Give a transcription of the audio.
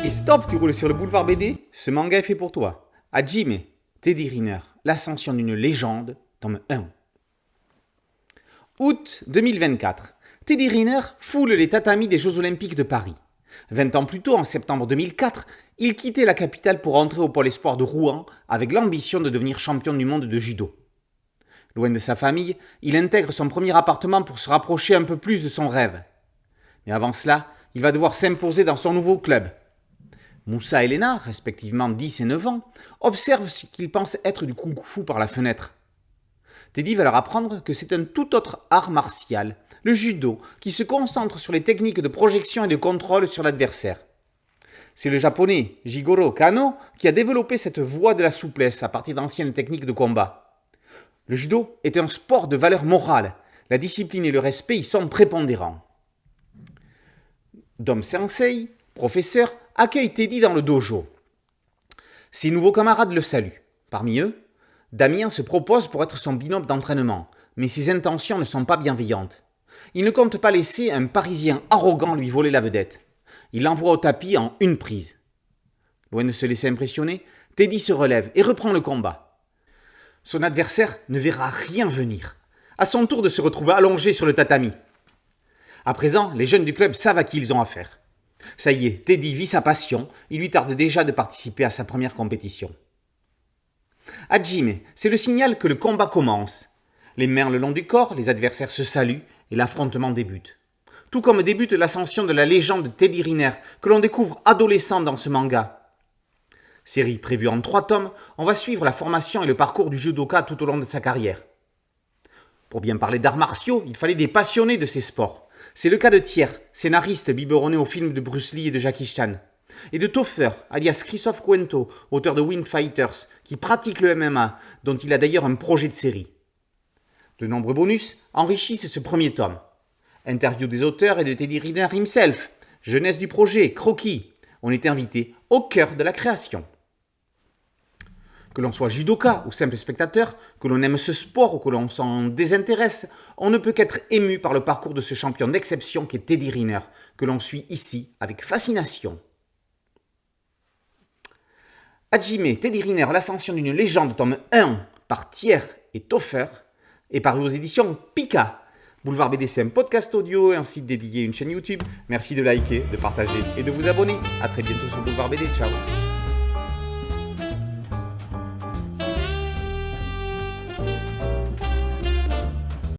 Et stop, tu roules sur le boulevard BD? Ce manga est fait pour toi. Hajime, Teddy Riner, l'ascension d'une légende, tome 1. Août 2024. Teddy Riner foule les tatamis des Jeux Olympiques de Paris. 20 ans plus tôt, en septembre 2004, il quittait la capitale pour entrer au pôle espoir de Rouen avec l'ambition de devenir champion du monde de judo. Loin de sa famille, il intègre son premier appartement pour se rapprocher un peu plus de son rêve. Mais avant cela, il va devoir s'imposer dans son nouveau club. Moussa et Lena, respectivement 10 et 9 ans, observent ce qu'ils pensent être du kung-fu par la fenêtre. Teddy va leur apprendre que c'est un tout autre art martial, le judo, qui se concentre sur les techniques de projection et de contrôle sur l'adversaire. C'est le japonais Jigoro Kano qui a développé cette voie de la souplesse à partir d'anciennes techniques de combat. Le judo est un sport de valeur morale, la discipline et le respect y sont prépondérants. Dom Sensei, professeur, accueille Teddy dans le dojo. Ses nouveaux camarades le saluent. Parmi eux, Damien se propose pour être son binôme d'entraînement, mais ses intentions ne sont pas bienveillantes. Il ne compte pas laisser un Parisien arrogant lui voler la vedette. Il l'envoie au tapis en une prise. Loin de se laisser impressionner, Teddy se relève et reprend le combat. Son adversaire ne verra rien venir. À son tour de se retrouver allongé sur le tatami. À présent, les jeunes du club savent à qui ils ont affaire. Ça y est, Teddy vit sa passion, il lui tarde déjà de participer à sa première compétition. Hajime, c'est le signal que le combat commence. Les mains le long du corps, les adversaires se saluent et l'affrontement débute. Tout comme débute l'ascension de la légende Teddy Riner, que l'on découvre adolescent dans ce manga. Série prévue en 3 tomes, on va suivre la formation et le parcours du judoka tout au long de sa carrière. Pour bien parler d'arts martiaux, il fallait des passionnés de ces sports. C'est le cas de Thiers, scénariste biberonné aux films de Bruce Lee et de Jackie Chan, et de Topher, alias Christophe Cuento, auteur de Wing Fighters, qui pratique le MMA, dont il a d'ailleurs un projet de série. De nombreux bonus enrichissent ce premier tome. Interview des auteurs et de Teddy Riner himself, jeunesse du projet, croquis. On est invité au cœur de la création. Que l'on soit judoka ou simple spectateur, que l'on aime ce sport ou que l'on s'en désintéresse, on ne peut qu'être ému par le parcours de ce champion d'exception qu'est Teddy Riner, que l'on suit ici avec fascination. Hajime, Teddy Riner, l'ascension d'une légende, tome 1, par Thiers et Topher, est paru aux éditions Pika. Boulevard BD, c'est un podcast audio et un site dédié à une chaîne YouTube. Merci de liker, de partager et de vous abonner. A très bientôt sur Boulevard BD. Ciao.